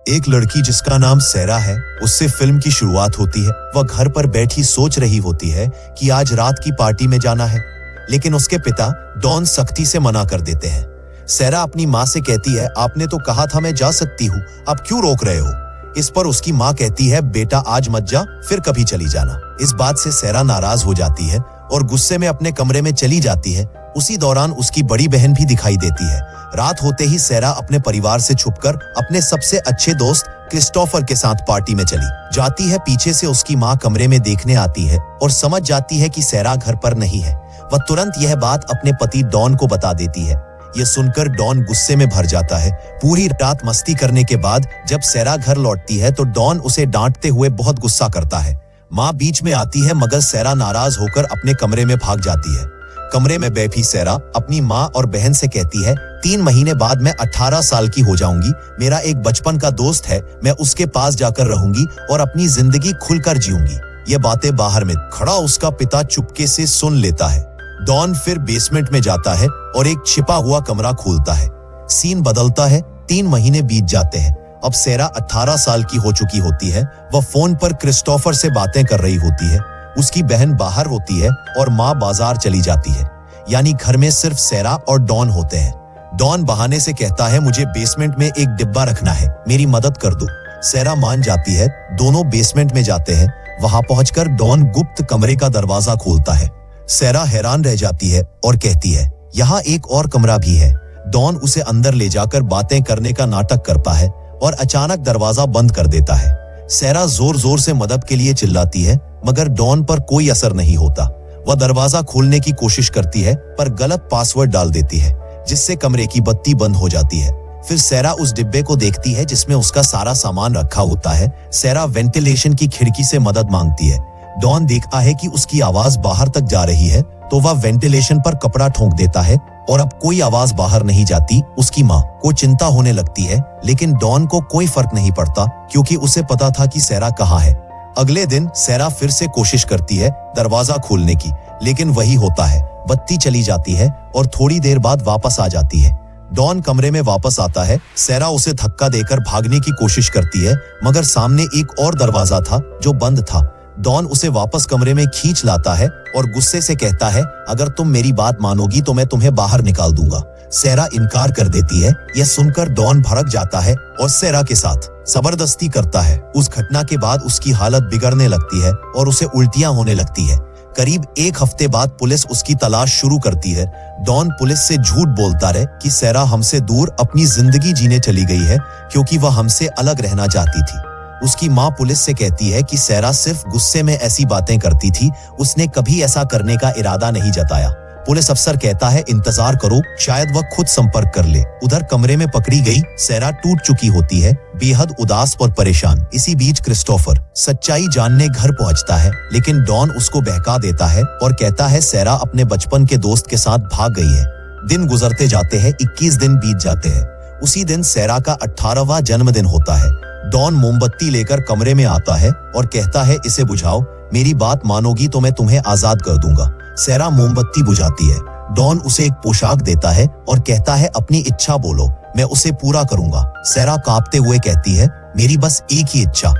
एक लड़की जिसका नाम सेरा है, उससे फिल्म की शुरुआत होती है। वह घर पर बैठी सोच रही होती है कि आज रात की पार्टी में जाना है, लेकिन उसके पिता डॉन सख्ती से मना कर देते हैं। सेरा अपनी माँ से कहती है, आपने तो कहा था मैं जा सकती हूँ, आप क्यों रोक रहे हो? इस पर उसकी माँ कहती है, बेटा आज मत जा, फिर कभी चली जाना। इस बात से सेरा नाराज हो जाती है और गुस्से में अपने कमरे में चली जाती है। उसी दौरान उसकी बड़ी बहन भी दिखाई देती है। रात होते ही सेरा अपने परिवार से छुपकर अपने सबसे अच्छे दोस्त क्रिस्टोफर के साथ पार्टी में चली जाती है। पीछे से उसकी माँ कमरे में देखने आती है और समझ जाती है कि सेरा घर पर नहीं है। वह तुरंत यह बात अपने पति डॉन को बता देती है। यह सुनकर डॉन गुस्से में भर जाता है। पूरी रात मस्ती करने के बाद जब सेरा घर लौटती है तो डॉन उसे डांटते हुए बहुत गुस्सा करता है। माँ बीच में आती है मगर सेरा नाराज होकर अपने कमरे में भाग जाती है। कमरे में बैठी सेरा अपनी माँ और बहन से कहती है, 3 महीने बाद मैं 18 साल की हो जाऊंगी। मेरा एक बचपन का दोस्त है, मैं उसके पास जाकर रहूंगी और अपनी जिंदगी खुलकर जीऊंगी। ये बातें बाहर में खड़ा उसका पिता चुपके से सुन लेता है। डॉन फिर बेसमेंट में जाता है और एक छिपा हुआ कमरा खोलता है। सीन बदलता है। 3 महीने बीत जाते हैं। अब सेरा 18 साल की हो चुकी होती है। वह फोन पर क्रिस्टोफर से बातें कर रही होती है। उसकी बहन बाहर होती है और माँ बाजार चली जाती है। यानी घर में सिर्फ सेरा और डॉन होते हैं। डॉन बहाने से कहता है, मुझे बेसमेंट में एक डिब्बा रखना है, मेरी मदद कर दो। सेरा मान जाती है। दोनों बेसमेंट में जाते हैं। वहां पहुंचकर डॉन गुप्त कमरे का दरवाजा खोलता है। सेरा हैरान रह जाती है और कहती है, यहाँ एक और कमरा भी है। डॉन उसे अंदर ले जाकर बातें करने का नाटक करता है और अचानक दरवाजा बंद कर देता है। सेरा जोर जोर से मदद के लिए चिल्लाती है मगर डॉन पर कोई असर नहीं होता। वह दरवाजा खोलने की कोशिश करती है पर गलत पासवर्ड डाल देती है, जिससे कमरे की बत्ती बंद हो जाती है। फिर सेरा उस डिब्बे को देखती है जिसमें उसका सारा सामान रखा होता है। सेरा वेंटिलेशन की खिड़की से मदद मांगती है। डॉन देखता है कि उसकी आवाज बाहर तक जा रही है तो वह वेंटिलेशन पर कपड़ा ठोक देता है और अब कोई आवाज बाहर नहीं जाती। उसकी माँ को चिंता होने लगती है, लेकिन डॉन को कोई फर्क नहीं पड़ता क्योंकि उसे पता था कि सेरा कहाँ है। अगले दिन सेरा फिर से कोशिश करती है दरवाजा खोलने की, लेकिन वही होता है। बत्ती चली जाती है और थोड़ी देर बाद वापस आ जाती है। डॉन कमरे में वापस आता है। सेरा उसे धक्का देकर भागने की कोशिश करती है मगर सामने एक और दरवाजा था जो बंद था। डॉन उसे वापस कमरे में खींच लाता है और गुस्से से कहता है, अगर तुम मेरी बात मानोगी तो मैं तुम्हें बाहर निकाल दूंगा। सेरा इनकार कर देती है। यह सुनकर डॉन भड़क जाता है और सेरा के साथ जबरदस्ती करता है। उस घटना के बाद उसकी हालत बिगड़ने लगती है और उसे उल्टियां होने लगती है। करीब 1 हफ्ते बाद पुलिस उसकी तलाश शुरू करती है। डॉन पुलिस से झूठ बोलता है कि सेरा हमसे दूर अपनी जिंदगी जीने चली गई है क्योंकि वह हमसे अलग रहना चाहती थी। उसकी माँ पुलिस से कहती है कि सेरा सिर्फ गुस्से में ऐसी बातें करती थी, उसने कभी ऐसा करने का इरादा नहीं जताया। पुलिस अफसर कहता है, इंतजार करो, शायद वह खुद संपर्क कर ले। उधर कमरे में पकड़ी गई सेरा टूट चुकी होती है, बेहद उदास और परेशान। इसी बीच क्रिस्टोफर सच्चाई जानने घर पहुंचता है, लेकिन डॉन उसको बहका देता है और कहता है सेरा अपने बचपन के दोस्त के साथ भाग गई है। दिन गुजरते जाते हैं। 21 दिन बीत जाते हैं। उसी दिन सेरा का 18वां जन्मदिन होता है। डॉन मोमबत्ती लेकर कमरे में आता है और कहता है, इसे बुझाओ, मेरी बात मानोगी तो मैं तुम्हें आजाद कर दूंगा। सेरा मोमबत्ती बुझाती है। डॉन उसे एक पोशाक देता है और कहता है, अपनी इच्छा बोलो, मैं उसे पूरा करूंगा। सेरा कांपते हुए कहती है, मेरी बस एक ही इच्छा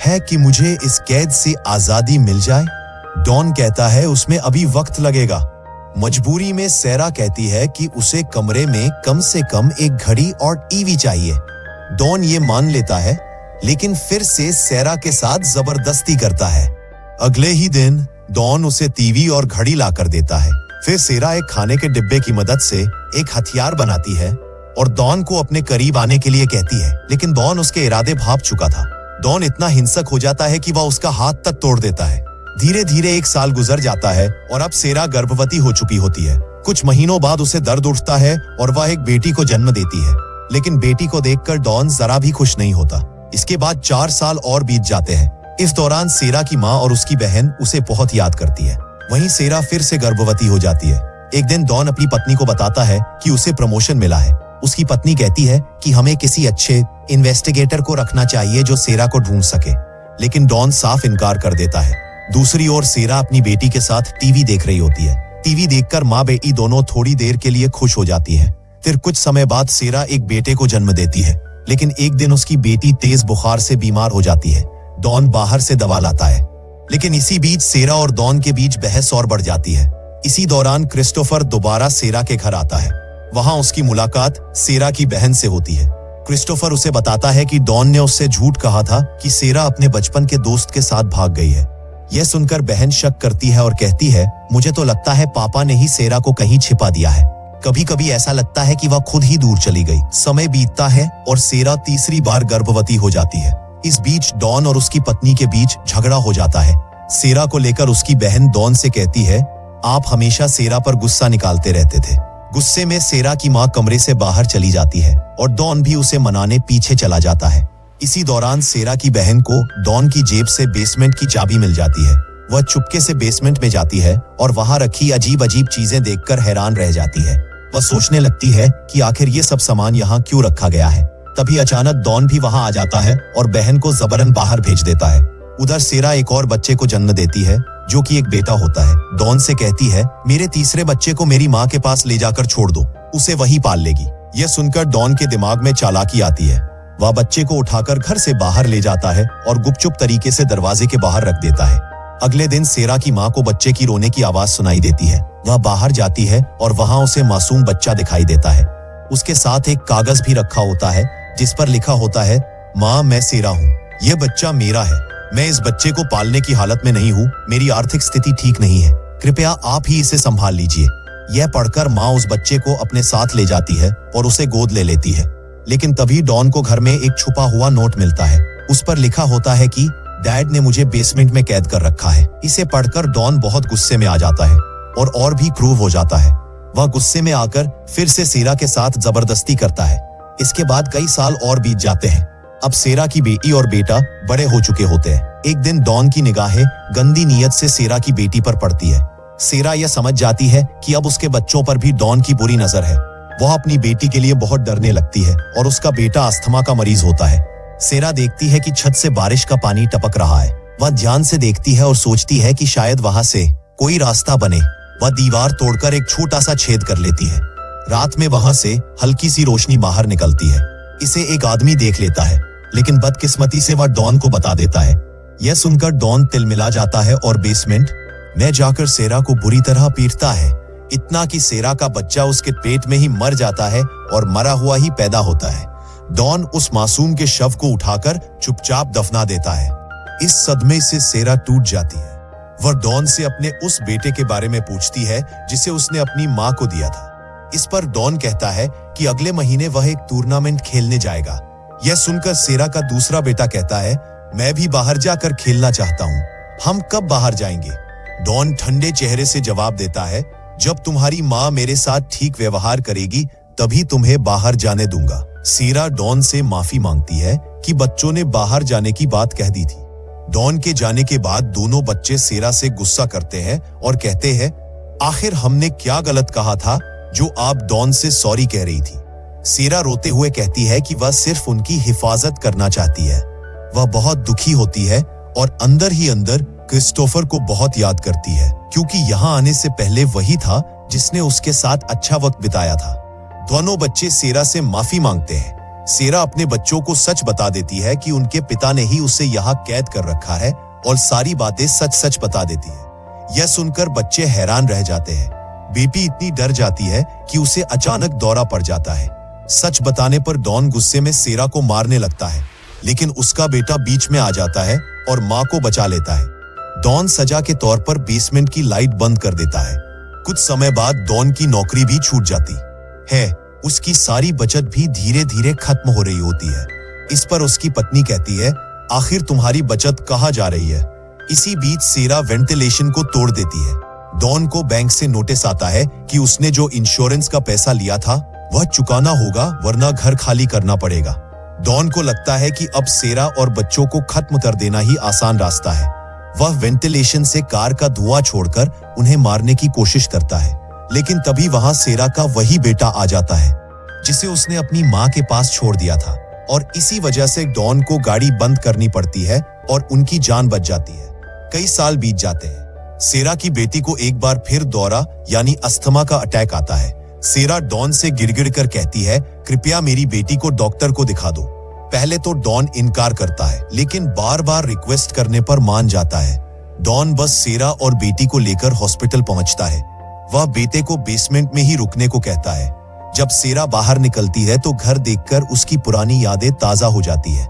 है कि मुझे इस कैद से आजादी मिल जाए। डॉन कहता है, उसमें अभी वक्त लगेगा। मजबूरी में सेरा कहती है कि उसे कमरे में कम से कम एक घड़ी और टीवी चाहिए। डॉन ये मान लेता है, लेकिन फिर से सेरा के साथ जबरदस्ती करता है। अगले ही दिन डॉन उसे टीवी और घड़ी लाकर देता है। फिर सेरा एक खाने के डिब्बे की मदद से एक हथियार बनाती है और डॉन को अपने करीब आने के लिए कहती है, लेकिन डॉन उसके इरादे भांप चुका था। डॉन इतना हिंसक हो जाता है कि वह उसका हाथ तक तोड़ देता है। धीरे धीरे 1 साल गुजर जाता है और अब सेरा गर्भवती हो चुकी होती है। कुछ महीनों बाद उसे दर्द उठता है और वह एक बेटी को जन्म देती है, लेकिन बेटी को देखकर डॉन जरा भी खुश नहीं होता। इसके बाद 4 साल और बीत जाते हैं। इस दौरान सेरा की माँ और उसकी बहन उसे बहुत याद करती है। वहीं सेरा फिर से गर्भवती हो जाती है। एक दिन डॉन अपनी पत्नी को बताता है कि उसे प्रमोशन मिला है। उसकी पत्नी कहती है कि हमें किसी अच्छे इन्वेस्टिगेटर को रखना चाहिए जो सेरा को ढूंढ सके, लेकिन डॉन साफ इनकार कर देता है। दूसरी ओर सेरा अपनी बेटी के साथ टीवी देख रही होती है। टीवी देखकर माँ बेटी दोनों थोड़ी देर के लिए खुश हो जाती है। फिर कुछ समय बाद सेरा एक बेटे को जन्म देती है। लेकिन एक दिन उसकी बेटी तेज बुखार से बीमार हो जाती है। डॉन बाहर से दवा लाता है, लेकिन इसी बीच सेरा और डॉन के बीच बहस और बढ़ जाती है। इसी दौरान क्रिस्टोफर दोबारा सेरा के घर आता है। वहां उसकी मुलाकात सेरा की बहन से होती है। क्रिस्टोफर उसे बताता है कि डॉन ने उससे झूठ कहा था कि सेरा अपने बचपन के दोस्त के साथ भाग गई है। यह सुनकर बहन शक करती है और कहती है, मुझे तो लगता है पापा ने ही सेरा को कहीं छिपा दिया है। कभी कभी ऐसा लगता है कि वह खुद ही दूर चली गई। समय बीतता है और सेरा तीसरी बार गर्भवती हो जाती है। इस बीच डॉन और उसकी पत्नी के बीच झगड़ा हो जाता है। सेरा को लेकर उसकी बहन डॉन से कहती है, आप हमेशा सेरा पर गुस्सा निकालते रहते थे। गुस्से में सेरा की माँ कमरे से बाहर चली जाती है और डॉन भी उसे मनाने पीछे चला जाता है। इसी दौरान सेरा की बहन को डॉन की जेब से बेसमेंट की चाबी मिल जाती है। वह चुपके से बेसमेंट में जाती है और वहां रखी अजीब अजीब चीजें देखकर हैरान रह जाती है। वह सोचने लगती है कि आखिर ये सब सामान यहाँ क्यों रखा गया है। तभी अचानक डॉन भी वहां आ जाता है और बहन को जबरन बाहर भेज देता है। उधर सेरा एक और बच्चे को जन्म देती है, जो कि एक बेटा होता है। डॉन से कहती है, मेरे तीसरे बच्चे को मेरी माँ के पास ले जाकर छोड़ दो, उसे वही पाल लेगी। यह सुनकर डॉन के दिमाग में चालाकी आती है। वह बच्चे को उठाकर घर से बाहर ले जाता है और गुपचुप तरीके से दरवाजे के बाहर रख देता है। अगले दिन सेरा की माँ को बच्चे की रोने की आवाज सुनाई देती है। वह बाहर जाती है और वहां उसे मासूम बच्चा दिखाई देता है। उसके साथ एक कागज भी रखा होता है जिस पर लिखा होता है, माँ मैं सेरा हूँ, यह बच्चा मेरा है। मैं इस बच्चे को पालने की हालत में नहीं हूँ, मेरी आर्थिक स्थिति ठीक नहीं है, कृपया आप ही इसे संभाल लीजिए। यह पढ़कर माँ उस बच्चे को अपने साथ ले जाती है और उसे गोद ले लेती है। लेकिन तभी डॉन को घर में एक छुपा हुआ नोट मिलता है। उस पर लिखा होता है कि डैड ने मुझे बेसमेंट में कैद कर रखा है। इसे पढ़कर डॉन बहुत गुस्से में आ जाता है और भी क्रूर हो जाता है। वह गुस्से में आकर फिर से सेरा के साथ जबरदस्ती करता है। इसके बाद कई साल और बीत जाते हैं। अब सेरा की बेटी और बेटा बड़े हो चुके होते हैं। एक दिन डॉन की निगाहें गंदी नीयत से सेरा की बेटी पर पड़ती है। सेरा यह समझ जाती है कि अब उसके बच्चों पर भी डॉन की बुरी नजर है। वह अपनी बेटी के लिए बहुत डरने लगती है और उसका बेटा अस्थमा का मरीज होता है। सेरा देखती है कि छत से बारिश का पानी टपक रहा है। वह ध्यान से देखती है और सोचती है कि शायद वहां से कोई रास्ता बने। वह दीवार तोड़कर एक छोटा सा छेद कर लेती है। रात में वहां से हल्की सी रोशनी बाहर निकलती है। इसे एक आदमी देख लेता है, लेकिन बदकिस्मती से वह डॉन को बता देता है। यह सुनकर डॉन तिलमिला जाता है और बेसमेंट में जाकर सेरा को बुरी तरह पीटता है, इतना कि सेरा का बच्चा उसके पेट में ही मर जाता है और मरा हुआ ही पैदा होता है। डॉन उस मासूम के शव को उठाकर चुपचाप दफना देता है। इस सदमे से सेरा टूट जाती है। वह डॉन से अपने उस बेटे के बारे में पूछती है जिसे उसने अपनी माँ को दिया था। इस पर डॉन कहता है कि अगले महीने वह एक टूर्नामेंट खेलने जाएगा। यह सुनकर सेरा का दूसरा बेटा कहता है, मैं भी बाहर जाकर खेलना चाहता हूँ, हम कब बाहर जाएंगे? डॉन ठंडे चेहरे से जवाब देता है, जब तुम्हारी माँ मेरे साथ ठीक व्यवहार करेगी तभी तुम्हें बाहर जाने दूंगा। सेरा डॉन से माफी मांगती है कि बच्चों ने बाहर जाने की बात कह दी थी। डॉन के जाने के बाद दोनों बच्चे सेरा से गुस्सा करते हैं और कहते हैं, आखिर हमने क्या गलत कहा था जो आप डॉन से सॉरी कह रही थी? सेरा रोते हुए कहती है कि वह सिर्फ उनकी हिफाजत करना चाहती है। वह बहुत दुखी होती है और अंदर ही अंदर क्रिस्टोफर को बहुत याद करती है, क्योंकि यहाँ आने से पहले वही था जिसने उसके साथ अच्छा वक्त बिताया था। दोनों बच्चे सेरा से माफी मांगते हैं। सेरा अपने बच्चों को सच बता देती है कि उनके पिता ने ही उसे यहाँ कैद कर रखा है और सारी बातें सच सच बता देती है। यह सुनकर बच्चे हैरान रह जाते हैं। बेटी इतनी डर जाती है कि उसे अचानक दौरा पड़ जाता है। सच बताने पर डॉन गुस्से में सेरा को मारने लगता है, लेकिन उसका बेटा बीच में आ जाता है और माँ को बचा लेता है। डॉन सजा के तौर पर बेसमेंट की लाइट बंद कर देता है। कुछ समय बाद डॉन की नौकरी भी छूट जाती है। उसकी सारी बचत भी धीरे धीरे खत्म हो रही होती है। इस पर उसकी पत्नी कहती है, आखिर तुम्हारी बचत कहाँ जा रही है? इसी बीच सेरा वेंटिलेशन को तोड़ देती है। डॉन को बैंक से नोटिस आता है कि उसने जो इंश्योरेंस का पैसा लिया था वह चुकाना होगा, वरना घर खाली करना पड़ेगा। डॉन को लगता है कि अब सेरा और बच्चों को खत्म कर देना ही आसान रास्ता है। वह वेंटिलेशन से कार का धुआं छोड़कर उन्हें मारने की कोशिश करता है, लेकिन तभी वहां सेरा का वही बेटा आ जाता है जिसे उसने अपनी माँ के पास छोड़ दिया था, और इसी वजह से डॉन को गाड़ी बंद करनी पड़ती है और उनकी जान बच जाती है। कई साल बीत जाते हैं। सेरा की बेटी को एक बार फिर दौरा यानी अस्थमा का अटैक आता है, सेरा डॉन से गिड़गिड़ कर कहती है, कृपया मेरी बेटी को डॉक्टर को दिखा दो। पहले तो डॉन इनकार करता है, लेकिन बार बार रिक्वेस्ट करने पर मान जाता है। डॉन बस सेरा और बेटी को लेकर हॉस्पिटल पहुंचता है। वह बेटे को बेसमेंट में ही रुकने को कहता है। जब सेरा बाहर निकलती है तो घर देखकर उसकी पुरानी यादें ताजा हो जाती है।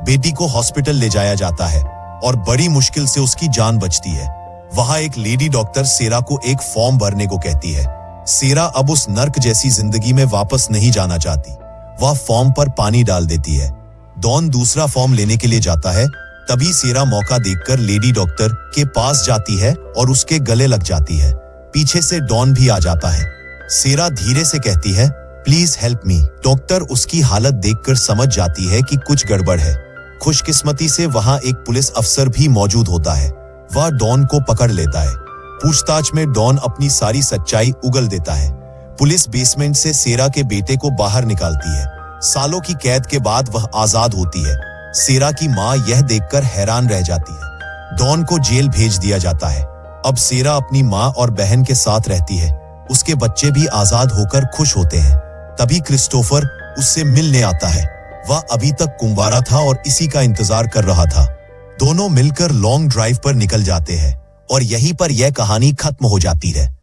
बेटी को हॉस्पिटल ले जाया जाता है और बड़ी मुश्किल से उसकी जान बचती है। वहां एक लेडी डॉक्टर सेरा को एक फॉर्म भरने को कहती है। सेरा अब उस नर्क जैसी जिंदगी में वापस नहीं जाना चाहती। वह फॉर्म पर पानी डाल देती है। डॉन दूसरा फॉर्म लेने के लिए जाता है। तभी सेरा मौका देखकर लेडी डॉक्टर के पास जाती है और उसके गले लग जाती है। पीछे से डॉन भी आ जाता है। सेरा धीरे से कहती है, प्लीज हेल्प मी। डॉक्टर उसकी हालत देखकर समझ जाती है कि कुछ गड़बड़ है। खुशकिस्मती से वहां एक पुलिस अफसर भी मौजूद होता है। वह डॉन को पकड़ लेता है। पूछताछ में डॉन अपनी सारी सच्चाई उगल देता है। पुलिस बेसमेंट से सेरा के बेटे को बाहर निकालती है। सालों की कैद के बाद वह आजाद होती है। सेरा की मां यह देखकर हैरान रह जाती है। डॉन को जेल भेज दिया जाता है। अब सेरा अपनी मां और बहन के साथ रहती है। उसके बच्चे भी आजाद होकर खुश होते हैं। तभी क्रिस्टोफर उससे मिलने आता है। वह अभी तक कुंवारा था और इसी का इंतजार कर रहा था। दोनों मिलकर लॉन्ग ड्राइव पर निकल जाते हैं और यहीं पर यह कहानी खत्म हो जाती है।